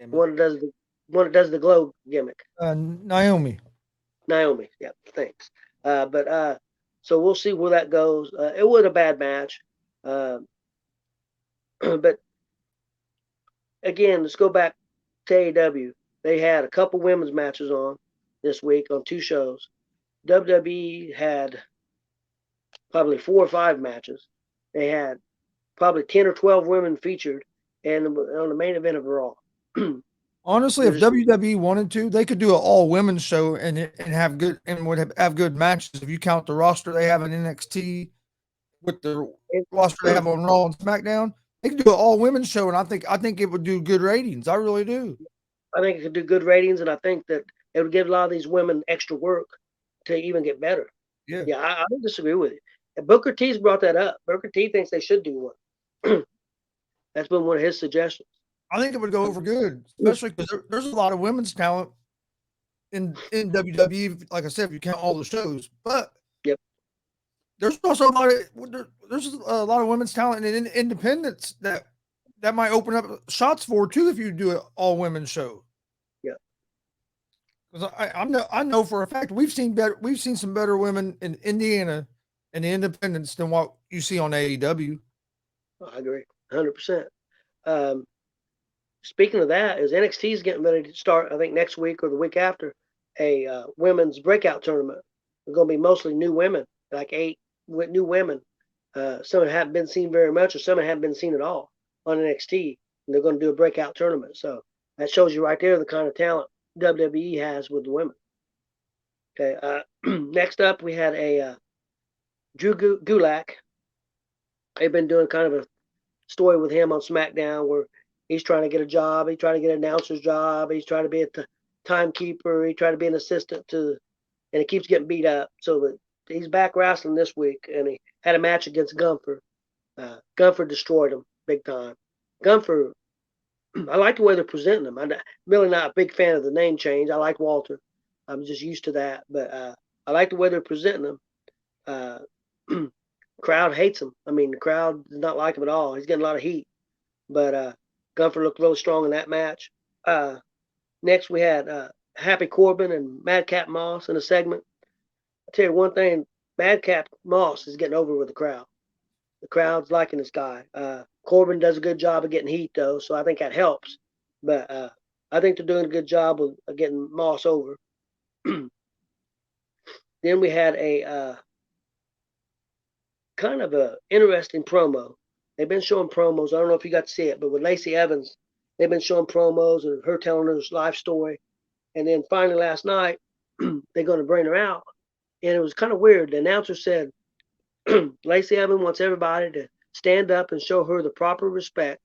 One that does the glow gimmick. Naomi. Naomi, yeah, thanks. So we'll see where that goes. It was a bad match, but again, let's go back to AEW. They had a couple women's matches on this week on 2 shows. WWE had probably 4 or 5 matches. They had probably 10 or 12 women featured, and on the main event of Raw. Honestly, if WWE wanted to, they could do an all women's show and have good and would have good matches. If you count the roster they have in NXT with the roster they have on Raw and SmackDown, they could do an all women's show, and I think it would do good ratings. I really do. I think it could do good ratings, and I think that it would give a lot of these women extra work to even get better. Yeah, I don't disagree with you. And Booker T's brought that up. Booker T thinks they should do one. That's been one of his suggestions. I think it would go over good, especially because there's a lot of women's talent in WWE. Like I said, if you count all the shows, but there's also a lot of women's talent in independence that might open up shots for too if you do an all women's show. Yeah, because I know for a fact we've seen some better women in Indiana and the independents than what you see on AEW. I agree, 100%. Speaking of that, is NXT is getting ready to start, I think next week or the week after, a women's breakout tournament. They're going to be mostly new women, like 8 new women. Some haven't been seen very much, or some haven't been seen at all on NXT. And they're going to do a breakout tournament. So that shows you right there the kind of talent WWE has with the women. Okay. Next up, we had a Drew Gulak. They've been doing kind of a story with him on SmackDown where he's trying to get a job. He's trying to get an announcer's job. He's trying to be a timekeeper. He's trying to be an assistant and he keeps getting beat up. So he's back wrestling this week, and he had a match against Gunther. Gunther destroyed him big time. Gunther, I like the way they're presenting him. I'm really not a big fan of the name change. I like Walter. I'm just used to that. But I like the way they're presenting him. Crowd hates him. I mean, the crowd does not like him at all. He's getting a lot of heat. But Gunther looked really strong in that match. Next, we had Happy Corbin and Madcap Moss in a segment. I'll tell you one thing, Madcap Moss is getting over with the crowd. The crowd's liking this guy. Corbin does a good job of getting heat, though, so I think that helps. But I think they're doing a good job of getting Moss over. Then we had a kind of a interesting promo. They've been showing promos. I don't know if you got to see it, but with Lacey Evans, they've been showing promos of her telling her life story. And then finally last night, they're going to bring her out. And it was kind of weird. The announcer said, Lacey Evans wants everybody to stand up and show her the proper respect.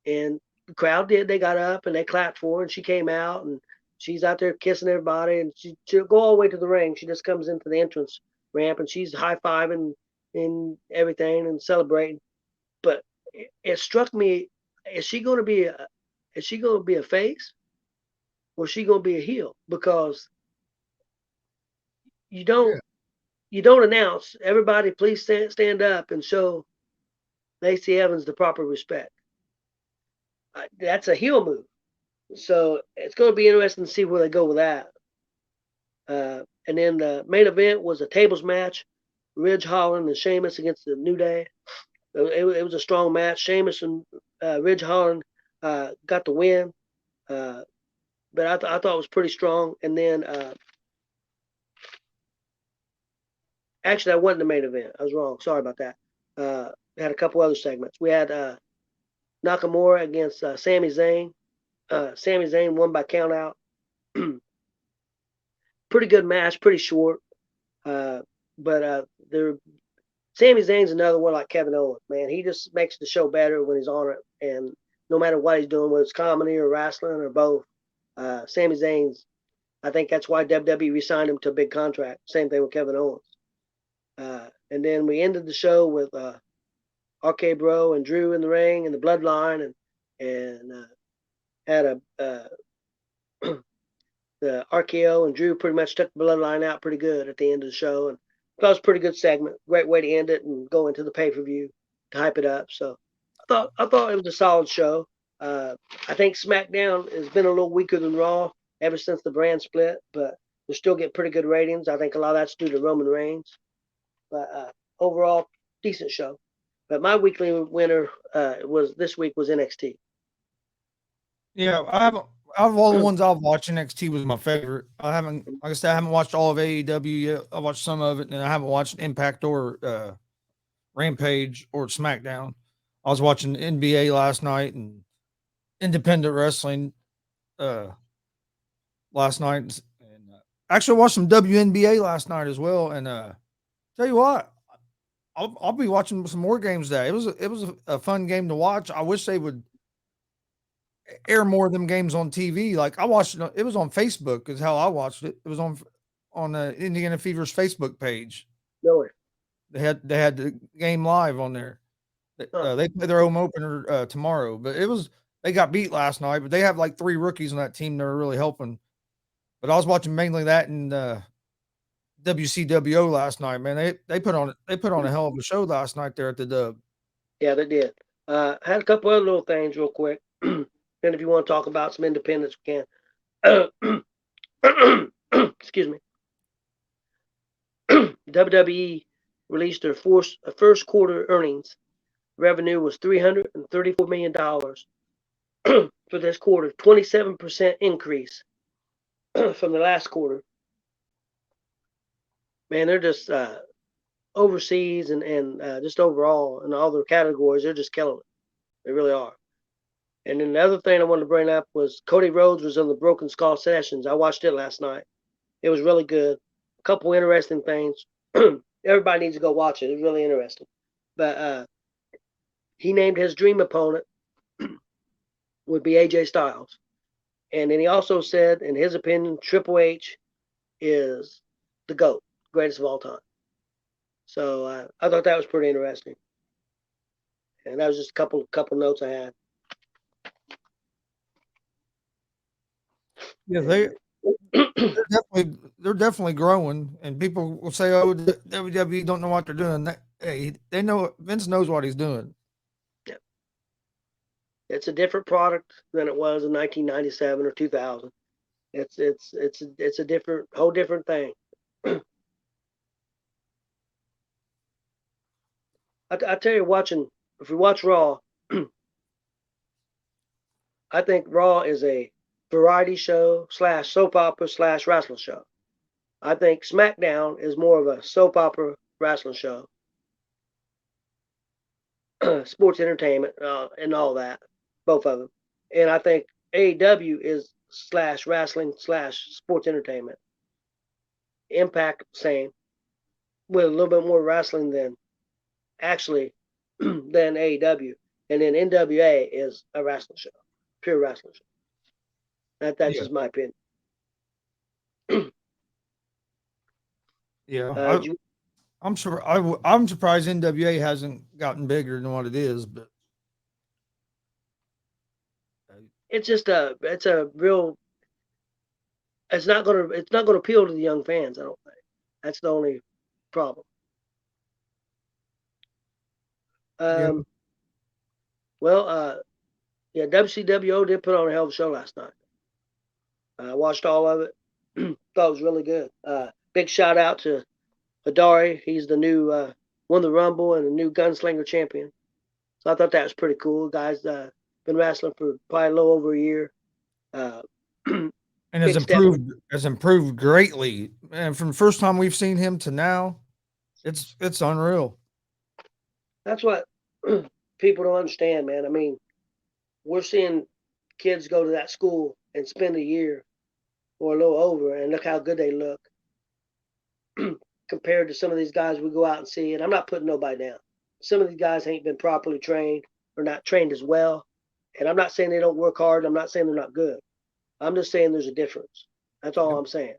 And the crowd did. They got up and they clapped for her, and she came out, and she's out there kissing everybody. And she'll go all the way to the ring. She just comes into the entrance ramp, and she's high-fiving and everything and celebrating. But it struck me, is she going to be a face, or is she going to be a heel? Because you don't announce, everybody please stand up and show Lacey Evans the proper respect. That's a heel move. So it's going to be interesting to see where they go with that. And then the main event was a tables match. Ridge Holland and Sheamus against the New Day. It was a strong match. Sheamus and Ridge Holland got the win. But I thought it was pretty strong. And then actually, that wasn't the main event. I was wrong. Sorry about that. We had a couple other segments. We had Nakamura against Sami Zayn. Sami Zayn won by count out. Pretty good match, pretty short. But Sami Zayn's another one like Kevin Owens, man. He just makes the show better when he's on it, and no matter what he's doing, whether it's comedy or wrestling or both, Sami Zayn's. I think that's why WWE re-signed him to a big contract. Same thing with Kevin Owens. And then we ended the show with RK-Bro and Drew in the ring and the Bloodline, and had the RKO and Drew pretty much took the Bloodline out pretty good at the end of the show, and that was a pretty good segment. Great way to end it and go into the pay-per-view to hype it up. So I thought it was a solid show. I think SmackDown has been a little weaker than Raw ever since the brand split, but they're still getting pretty good ratings. I think a lot of that's due to Roman Reigns. But overall, decent show. But my weekly winner was this week was NXT. Yeah, out of all the ones I've watched, NXT was my favorite. I haven't, like I said, I haven't watched all of AEW yet. I watched some of it, and I haven't watched Impact or Rampage or SmackDown. I was watching NBA last night and independent wrestling last night, and actually watched some WNBA last night as well. And tell you what, I'll be watching some more games today. It was a fun game to watch. I wish they would air more of them games on TV. Like I watched it was on Facebook is how I watched it. It was on Indiana Fever's Facebook page. Really? They had the game live on there. They play their home opener tomorrow, but they got beat last night. But they have like 3 rookies on that team that are really helping. But I was watching mainly that in WCWO last night. Man, they put on a hell of a show last night there at the Dub. Yeah, they did. Had a couple other little things real quick. And if you want to talk about some independence, we can. Excuse me. WWE released their first quarter earnings. Revenue was $334 million for this quarter, 27% increase from the last quarter. Man, they're just overseas and just overall in all their categories, they're just killing it. They really are. And then the other thing I wanted to bring up was Cody Rhodes was on the Broken Skull Sessions. I watched it last night. It was really good. A couple interesting things. Everybody needs to go watch it. It's really interesting. But he named his dream opponent would be AJ Styles. And then he also said, in his opinion, Triple H is the GOAT, greatest of all time. So I thought that was pretty interesting. And that was just a couple notes I had. Yeah, they're definitely growing, and people will say, "Oh, WWE don't know what they're doing." Hey, they know Vince knows what he's doing. Yeah. It's a different product than it was in 1997 or 2000. It's a whole different thing. I tell you, if we watch Raw, I think Raw is a variety show / soap opera / wrestling show. I think SmackDown is more of a soap opera wrestling show, sports entertainment, and all that, both of them. And I think AEW is / wrestling / sports entertainment. Impact, same, with a little bit more wrestling than AEW. And then NWA is a wrestling show, pure wrestling show. That's just my opinion. Yeah, I'm sure. I'm surprised NWA hasn't gotten bigger than what it is, but it's just it's not gonna appeal to the young fans. I don't think that's the only problem. Well, yeah, WCWO did put on a hell of a show last night. I watched all of it. Thought it was really good. Big shout out to Hadari. He's the new won the Rumble and the new Gunslinger champion. So I thought that was pretty cool. Guy's been wrestling for probably a little over a year. And has improved greatly. And from the first time we've seen him to now, it's unreal. That's what people don't understand, man. I mean, we're seeing kids go to that school and spend a year or a little over, and look how good they look compared to some of these guys we go out and see. And I'm not putting nobody down. Some of these guys ain't been properly trained or not trained as well. And I'm not saying they don't work hard. I'm not saying they're not good. I'm just saying there's a difference. That's all Yep. I'm saying.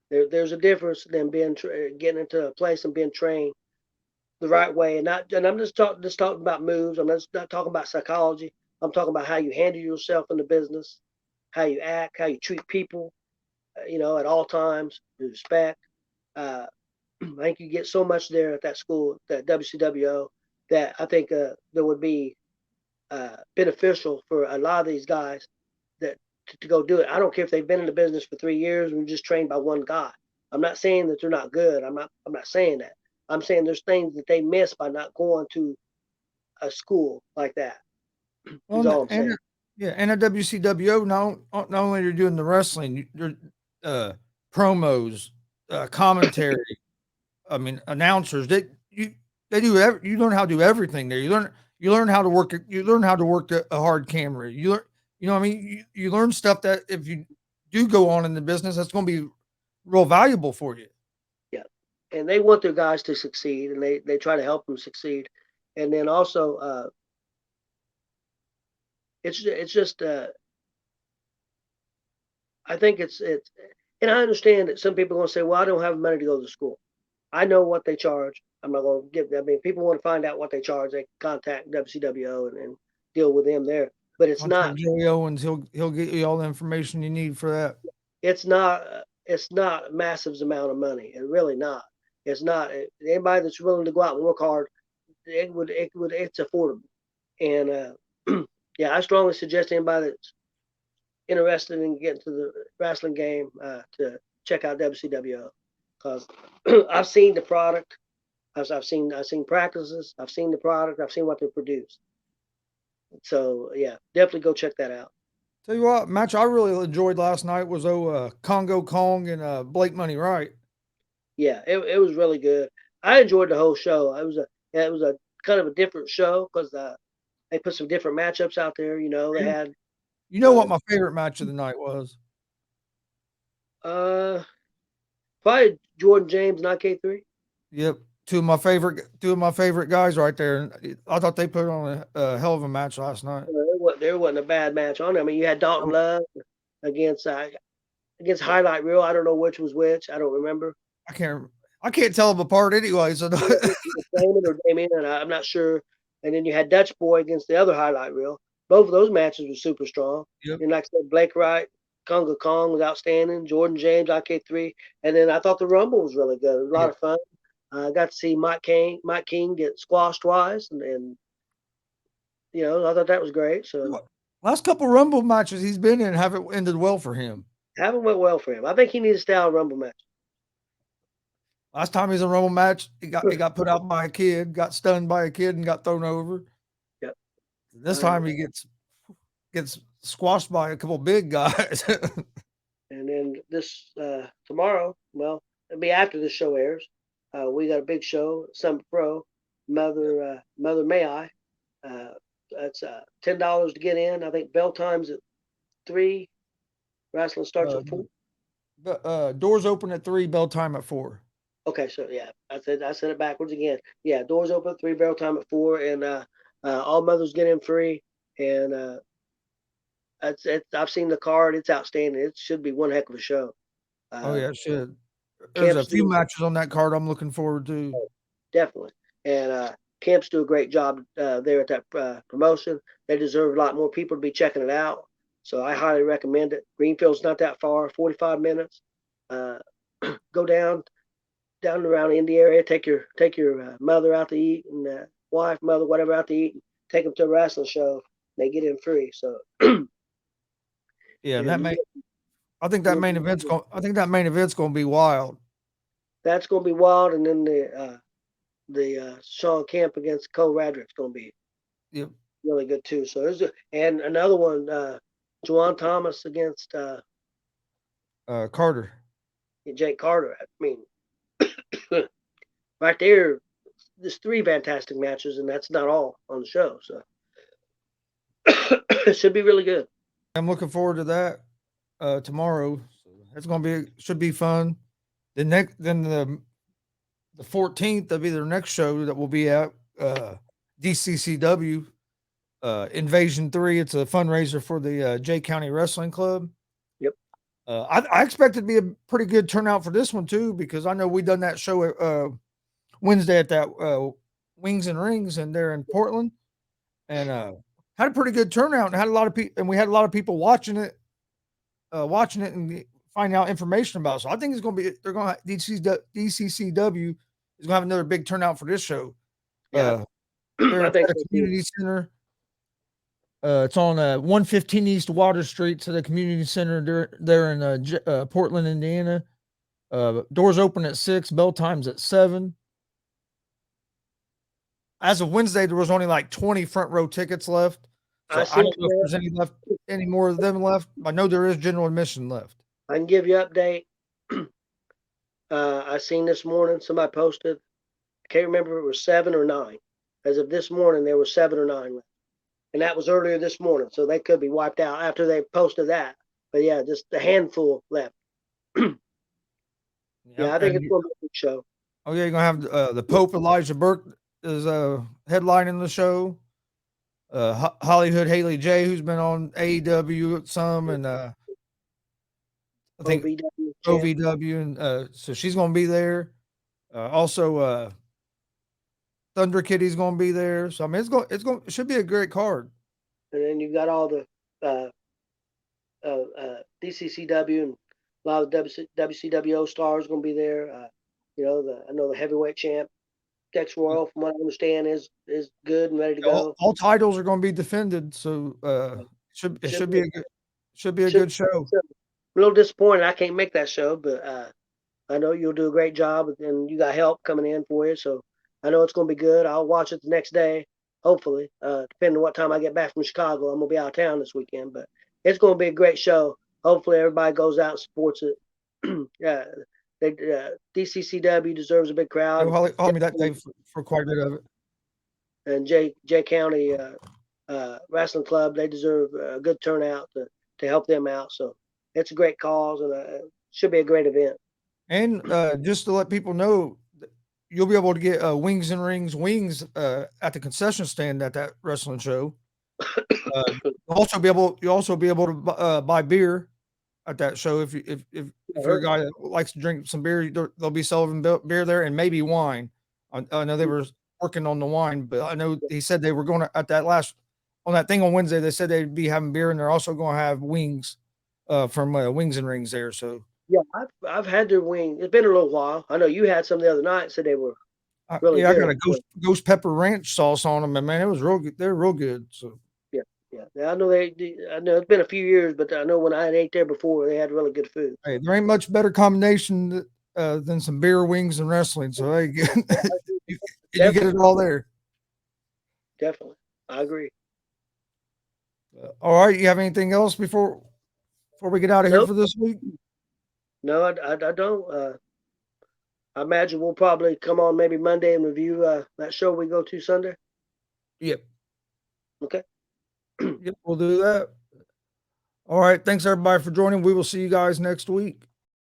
There's a difference than getting into a place and being trained the right way, and I'm just talking about moves. I'm just not talking about psychology. I'm talking about how you handle yourself in the business, how you act, how you treat people, at all times, respect. Uh, I think you get so much there at that school, that WCWO, that I think that would be beneficial for a lot of these guys that to go do it. I don't care if they've been in the business for 3 years and just trained by one guy. I'm not saying that they're not good. I'm not saying that. I'm saying there's things that they miss by not going to a school like that. Well, Is all I'm saying. yeah, and at WCWO, not only are you doing the wrestling, you're uh, promos, commentary. I mean, announcers. They do. You learn how to do everything there. You learn how to work. You learn how to work a hard camera. You learn. You know, what I mean, you learn stuff that if you do go on in the business, that's going to be real valuable for you. Yeah, and they want their guys to succeed, and they try to help them succeed, and then also it's just I think it's and I understand that some people are going to say, well, I don't have money to go to school. I know what they charge. I'm not going to give them. I mean, people want to find out what they charge. They contact WCWO and deal with them there. But it's Contact not. Joey Owens. He'll get you all the information you need for that. It's not. It's not a massive amount of money. It really not. It's not. Anybody that's willing to go out and work hard, it's affordable. And yeah, I strongly suggest anybody that's interested in getting to the wrestling game to check out WCWO because I've seen the product. I've seen practices. I've seen the product. I've seen what they produce. So yeah, definitely go check that out. Tell you what, match I really enjoyed last night was Congo Kong and Blake Money Right. Yeah, it was really good. I enjoyed the whole show. It was a kind of a different show because they put some different matchups out there. They You, had you know uh what my favorite match of the night was? uh probably Jordan James and IK3. Yep, two of my favorite guys right there. And I thought they put on a hell of a match last night. There wasn't a bad match on there. I mean, you had Dalton I, Love against against Highlight Reel. I don't know which was which. I don't remember. I can't I can't tell them apart anyway. So Damon or Damien, and I'm not sure. And then you had Dutch Boy against the other Highlight Reel. Both of those matches were super strong. yep, And like I said, Blake Wright, Conga Kong was outstanding. Jordan James, IK3. And then I thought the Rumble was really good. It was a lot yep. of fun. I got to see Mike King get squashed twice, and I thought that was great. So Last couple Rumble matches he's been in haven't ended well for him. haven't went well for him. I think he needs to stay out of Rumble match. Last time he's in a Rumble match, he got put out by a kid, got stunned by a kid, and got thrown over. Yep. This I time agree. he gets squashed by a couple big guys. And then this tomorrow, well, it'll be after the show airs. We got a big show, Summit Pro, Mother May I. That's $10 to get in. I think bell time's at 3. Wrestling starts uh, at 4. doors open at 3, bell time at 4. Okay, so yeah, I said it backwards again. Yeah, doors open at 3, bell time at 4, and all mothers get in free. And I've seen the card; it's outstanding. It should be one heck of a show. Oh Uh, yeah, shit. There's a Camps few do matches on that card I'm looking forward to. definitely, and Camps do a great job there at that promotion. They deserve a lot more people to be checking it out. So I highly recommend it. Greenfield's not that far, 45 minutes. Uh, go down around the Indy area. Take your mother out to eat and wife, mother, whatever out to eat. Take them to a wrestling show. They get in free. So Yeah, and and I think that you'll, main event's going. I think that main event's going to be wild. that's going to be wild. And then the Sean Kemp against Cole Radrick's going to be Yep. really good too. So and another one, Juwan Thomas against Carter. Jake Carter. I mean, right there, there's 3 fantastic matches, and that's not all on the show. So it should be really good. I'm looking forward to that tomorrow. So it's gonna be should be fun. The 14th that'll be their next show that will be at DCCW Invasion 3. It's a fundraiser for the J County Wrestling Club. Yep. I expect it to be a pretty good turnout for this one too, because I know we done that show Wednesday at that Wings and Rings and there in Portland, and had a pretty good turnout and had a lot of people, and we had a lot of people watching it and finding out information about it. So I think it's going to be they're going to DCCW is going to have another big turnout for this show. Yeah, They're I at think a so community center. It's on 115 East Water Street to the community center there in Portland, Indiana. Doors open at 6, bell times at 7. As of Wednesday, there was only like 20 front row tickets left. So I don't know if there's any more of them left. I know there is general admission left. I can give you an update. I seen this morning somebody posted. I can't remember if it was 7 or 9. As of this morning, there were 7 or 9 left, and that was earlier this morning. So they could be wiped out after they posted that. But yeah, just a handful left. Yeah, I think it's going to be a good show. Oh yeah, you're gonna have the Pope Elijah Burke is headlining the show. Hollywood Haley J, who's been on AEW some, and I think OVW, and so she's gonna be there. Also, Thunder Kitty's gonna be there. So I mean, it should be a great card. And then you got all the DCCW and a lot of WCWO stars going to be there. You know, I know the heavyweight champ G.W.R, from what I understand, is good and ready to go. All titles are going to be defended, so it should be a good show. A little disappointed I can't make that show, but I know you'll do a great job, and you got help coming in for you, so I know it's going to be good. I'll watch it the next day, hopefully, depending on what time I get back from Chicago. I'm going to be out of town this weekend, but it's going to be a great show. Hopefully, everybody goes out and supports it. Yeah, DCCW deserves a big crowd. I'll me that day for quite a bit of it. And J County Wrestling Club, they deserve a good turnout to help them out. So it's a great cause, and should be a great event. And just to let people know, you'll be able to get Wings and Rings wings at the concession stand at that wrestling show. You'll also be able to buy beer at that show if you're a guy that likes to drink some beer. They'll be selling beer there and maybe wine. I know they were working on the wine, but I know he said they were going to at that on that thing on Wednesday. They said they'd be having beer and they're also going to have wings from Wings and Rings there. So yeah, I've had their wings. It's been a little while. I know you had some the other night. Said they were really good. I got a ghost pepper ranch sauce on them, and man, it was real good. They're real good. So yeah. I know I know it's been a few years, but I know when I ate there before, they had really good food. Hey, there ain't much better combination than some beer, wings, and wrestling. So hey, you get it all there. Definitely, I agree. All right, you have anything else before we get out of here for this week? No, I don't. I imagine we'll probably come on maybe Monday and review that show we go to Sunday. Yep. Okay. Yep, we'll do that. All right. Thanks everybody for joining. We will see you guys next week.